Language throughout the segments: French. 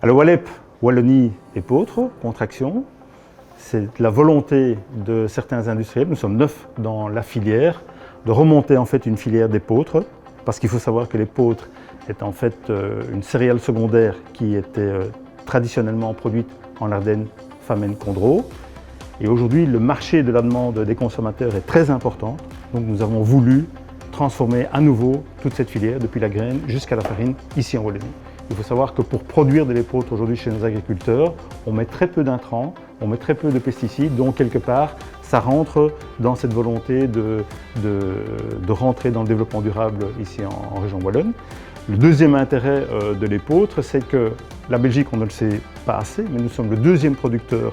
Alors Walep, Wallonie Épeautre, contraction, c'est la volonté de certains industriels, nous sommes 9 dans la filière, de remonter en fait une filière d'épeautre, parce qu'il faut savoir que l'épeautre est en fait une céréale secondaire qui était traditionnellement produite en Ardennes, Famenne, Condroz. Et aujourd'hui, le marché de la demande des consommateurs est très important, donc nous avons voulu transformer à nouveau toute cette filière, depuis la graine jusqu'à la farine, ici en Wallonie. Il faut savoir que pour produire de l'épeautre aujourd'hui chez nos agriculteurs, on met très peu d'intrants, on met très peu de pesticides, donc quelque part, ça rentre dans cette volonté de rentrer dans le développement durable ici en région wallonne. Le deuxième intérêt de l'épeautre, c'est que la Belgique, on ne le sait pas assez, mais nous sommes le deuxième producteur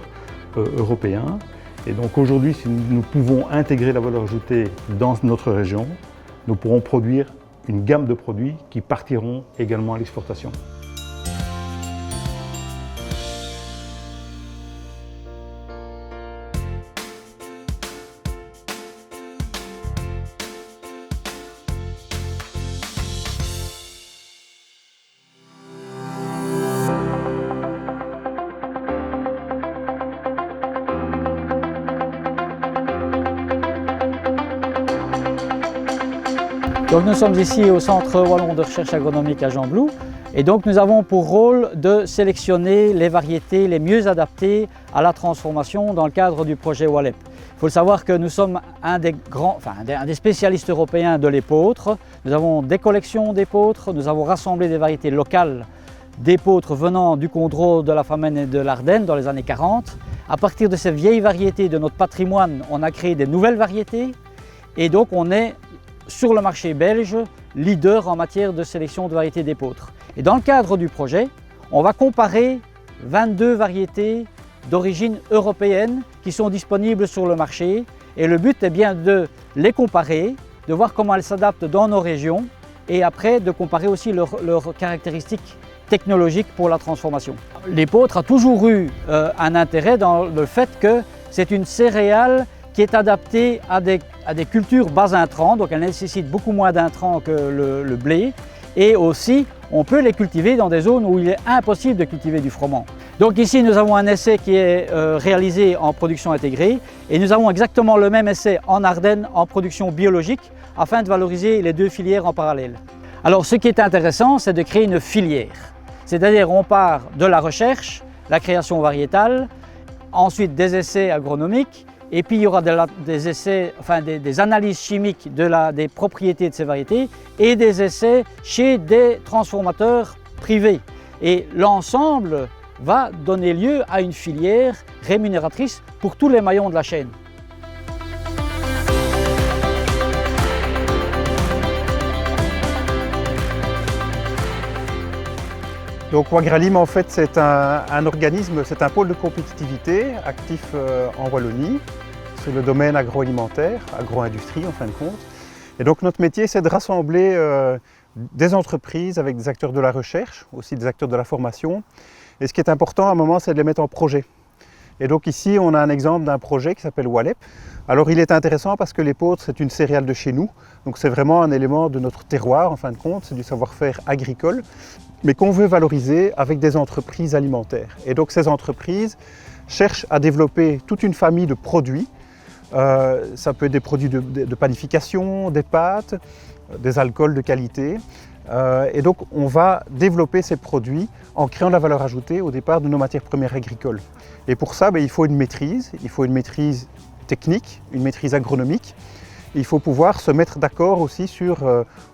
européen. Et donc aujourd'hui, si nous pouvons intégrer la valeur ajoutée dans notre région, nous pourrons produire une gamme de produits qui partiront également à l'exportation. Donc nous sommes ici au Centre Wallon de recherche agronomique à Gembloux et donc nous avons pour rôle de sélectionner les variétés les mieux adaptées à la transformation dans le cadre du projet Walep. Il faut le savoir que nous sommes un des spécialistes européens de l'épeautre. Nous avons des collections d'épeautres, nous avons rassemblé des variétés locales d'épeautres venant du Condroz, de la Famenne et de l'Ardenne dans les années 40. À partir de ces vieilles variétés de notre patrimoine, on a créé des nouvelles variétés et donc on est sur le marché belge, leader en matière de sélection de variétés d'épeautres. Et dans le cadre du projet, on va comparer 22 variétés d'origine européenne qui sont disponibles sur le marché. Et le but est bien de les comparer, de voir comment elles s'adaptent dans nos régions et après de comparer aussi leurs caractéristiques technologiques pour la transformation. L'épeautre a toujours eu un intérêt dans le fait que c'est une céréale qui est adaptée à des cultures bas intrants, donc elle nécessite beaucoup moins d'intrants que le blé. Et aussi, on peut les cultiver dans des zones où il est impossible de cultiver du froment. Donc ici, nous avons un essai qui est réalisé en production intégrée et nous avons exactement le même essai en Ardennes en production biologique afin de valoriser les deux filières en parallèle. Alors ce qui est intéressant, c'est de créer une filière. C'est-à-dire on part de la recherche, la création variétale, ensuite des essais agronomiques, et puis il y aura des essais, des analyses chimiques des propriétés de ces variétés et des essais chez des transformateurs privés. Et l'ensemble va donner lieu à une filière rémunératrice pour tous les maillons de la chaîne. Donc Wagralim en fait c'est un organisme, c'est un pôle de compétitivité actif en Wallonie sur le domaine agroalimentaire, agro-industrie en fin de compte. Et donc notre métier c'est de rassembler des entreprises avec des acteurs de la recherche, aussi des acteurs de la formation. Et ce qui est important à un moment c'est de les mettre en projet. Et donc ici on a un exemple d'un projet qui s'appelle Walep. Alors il est intéressant parce que l'épeautre c'est une céréale de chez nous, donc c'est vraiment un élément de notre terroir en fin de compte, c'est du savoir-faire agricole, mais qu'on veut valoriser avec des entreprises alimentaires. Et donc ces entreprises cherchent à développer toute une famille de produits. Ça peut être des produits de panification, des pâtes, des alcools de qualité. Et donc on va développer ces produits en créant de la valeur ajoutée au départ de nos matières premières agricoles. Et pour ça, il faut une maîtrise technique, une maîtrise agronomique. Il faut pouvoir se mettre d'accord aussi sur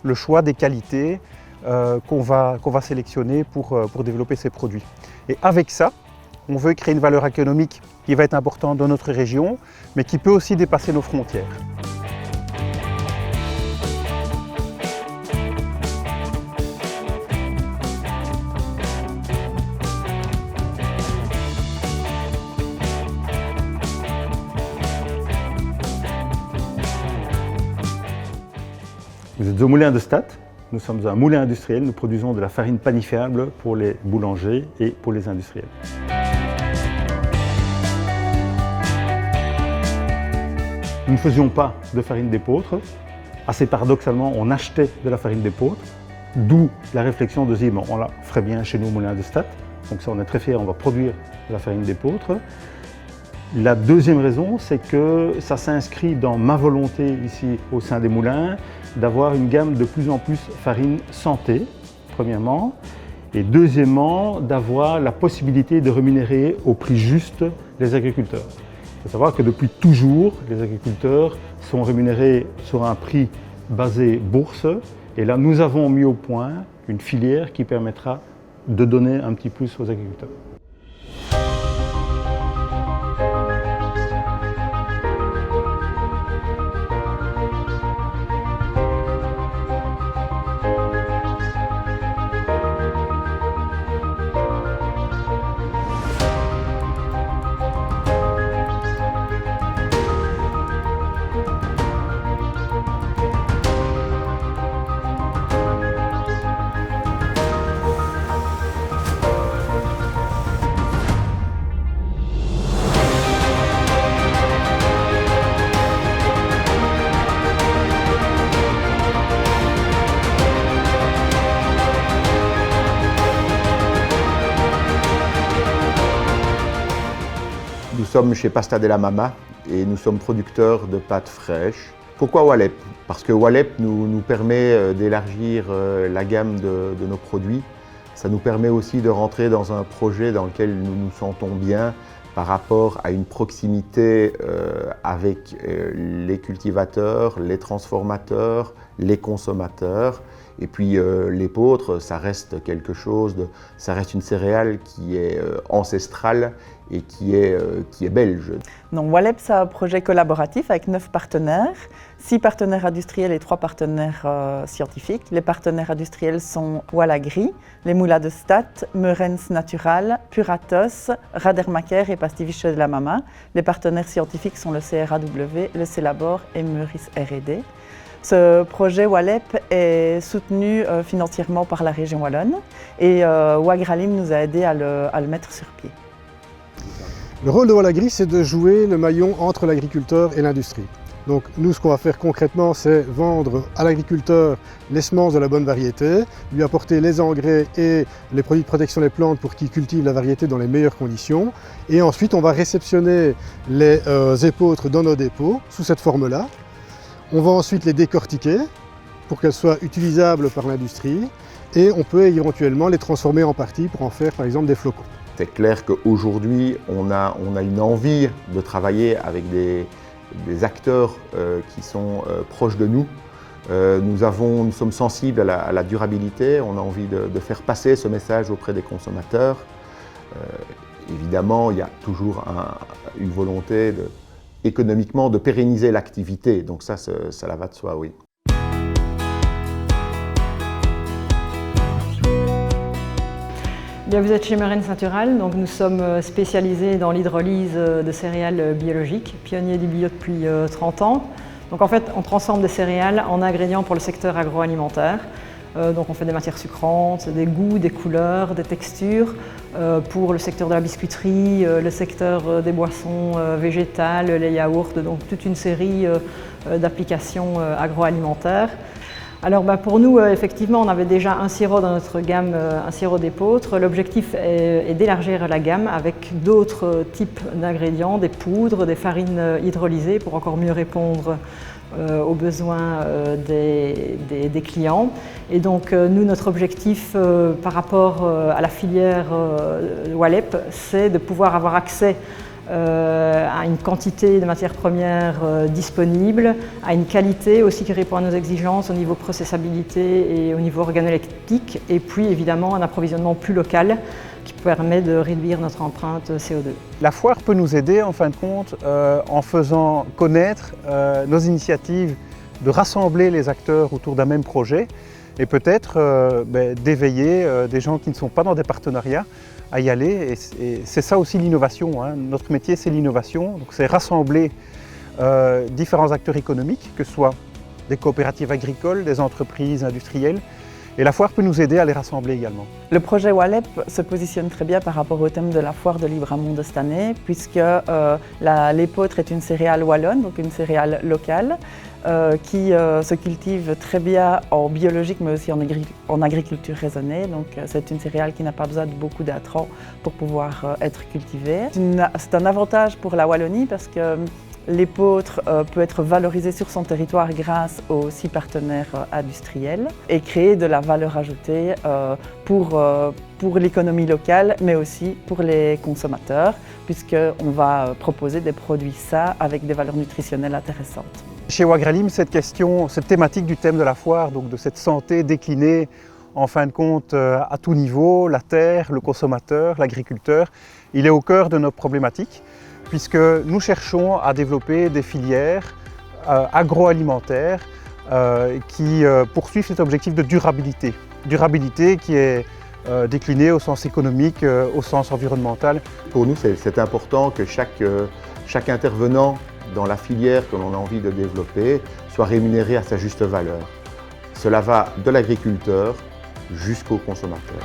le choix des qualités qu'on va sélectionner pour développer ces produits. Et avec ça, on veut créer une valeur économique qui va être importante dans notre région, mais qui peut aussi dépasser nos frontières. Vous êtes au moulin de Stade. Nous sommes un moulin industriel, nous produisons de la farine panifiable pour les boulangers et pour les industriels. Nous ne faisions pas de farine d'épeautre. Assez paradoxalement, on achetait de la farine d'épeautre, d'où la réflexion de dire on la ferait bien chez nous au moulin de Stade. Donc ça, on est très fiers, on va produire de la farine d'épeautre. La deuxième raison, c'est que ça s'inscrit dans ma volonté ici au sein des moulins d'avoir une gamme de plus en plus farine santé, premièrement, et deuxièmement, d'avoir la possibilité de rémunérer au prix juste les agriculteurs. Il faut savoir que depuis toujours, les agriculteurs sont rémunérés sur un prix basé bourse, et là, nous avons mis au point une filière qui permettra de donner un petit plus aux agriculteurs. Nous sommes chez Pasta della Mamma et nous sommes producteurs de pâtes fraîches. Pourquoi Walep? Parce que Walep nous permet d'élargir la gamme de nos produits. Ça nous permet aussi de rentrer dans un projet dans lequel nous nous sentons bien par rapport à une proximité avec les cultivateurs, les transformateurs, les consommateurs. Et puis l'épeautre, ça reste quelque chose ça reste une céréale qui est ancestrale et qui est belge. Donc Walep, c'est un projet collaboratif avec 9 partenaires, 6 partenaires industriels et 3 partenaires scientifiques. Les partenaires industriels sont Walagri, les moulins de Stad, Meurens Natural, Puratos, Radermacher et Pastilles de la Mama. Les partenaires scientifiques sont le CRAW, le Celabor et Meurice R&D. Ce projet Walep est soutenu financièrement par la région wallonne et Wagralim nous a aidés à le mettre sur pied. Le rôle de Walagri, c'est de jouer le maillon entre l'agriculteur et l'industrie. Donc nous, ce qu'on va faire concrètement, c'est vendre à l'agriculteur les semences de la bonne variété, lui apporter les engrais et les produits de protection des plantes pour qu'il cultive la variété dans les meilleures conditions. Et ensuite, on va réceptionner les épeautres dans nos dépôts sous cette forme-là. On va ensuite les décortiquer pour qu'elles soient utilisables par l'industrie et on peut éventuellement les transformer en parties pour en faire par exemple des flocons. C'est clair qu'aujourd'hui, on a une envie de travailler avec des acteurs qui sont proches de nous. Nous sommes sensibles à la durabilité, on a envie de faire passer ce message auprès des consommateurs. Évidemment, il y a toujours une volonté économiquement de pérenniser l'activité, donc ça va de soi, oui. Bien, vous êtes chez Meurens Natural, donc nous sommes spécialisés dans l'hydrolyse de céréales biologiques, pionniers du bio depuis 30 ans. Donc en fait, on transforme des céréales en ingrédients pour le secteur agroalimentaire. Donc on fait des matières sucrantes, des goûts, des couleurs, des textures pour le secteur de la biscuiterie, le secteur des boissons végétales, les yaourts, donc toute une série d'applications agroalimentaires. Alors pour nous, effectivement, on avait déjà un sirop dans notre gamme, un sirop d'épeautre. L'objectif est d'élargir la gamme avec d'autres types d'ingrédients, des poudres, des farines hydrolysées pour encore mieux répondre aux besoins des clients. Et donc nous, notre objectif par rapport à la filière Walep, c'est de pouvoir avoir accès à une quantité de matières premières disponibles, à une qualité aussi qui répond à nos exigences au niveau processabilité et au niveau organoleptique, et puis évidemment un approvisionnement plus local qui permet de réduire notre empreinte CO2. La foire peut nous aider en fin de compte en faisant connaître nos initiatives de rassembler les acteurs autour d'un même projet et peut-être d'éveiller des gens qui ne sont pas dans des partenariats à y aller. Et c'est ça aussi l'innovation, hein. Notre métier, c'est l'innovation, donc c'est rassembler différents acteurs économiques, que ce soit des coopératives agricoles, des entreprises industrielles, Et la foire peut nous aider à les rassembler également. Le projet WALEP se positionne très bien par rapport au thème de la foire de Libramont de cette année, puisque l'épeautre est une céréale wallonne, donc une céréale locale, qui se cultive très bien en biologique mais aussi en agriculture raisonnée. Donc c'est une céréale qui n'a pas besoin de beaucoup d'intrants pour pouvoir être cultivée. C'est un avantage pour la Wallonie parce que l'épeautre peut être valorisé sur son territoire grâce aux 6 partenaires industriels et créer de la valeur ajoutée pour l'économie locale mais aussi pour les consommateurs puisqu'on va proposer des produits sains avec des valeurs nutritionnelles intéressantes. Chez Wagralim, cette thématique du thème de la foire, donc de cette santé déclinée en fin de compte à tout niveau, la terre, le consommateur, l'agriculteur, il est au cœur de notre problématique puisque nous cherchons à développer des filières agroalimentaires qui poursuivent cet objectif de durabilité. Durabilité qui est déclinée au sens économique, au sens environnemental. Pour nous, c'est important que chaque intervenant dans la filière que l'on a envie de développer soit rémunéré à sa juste valeur. Cela va de l'agriculteur jusqu'au consommateur.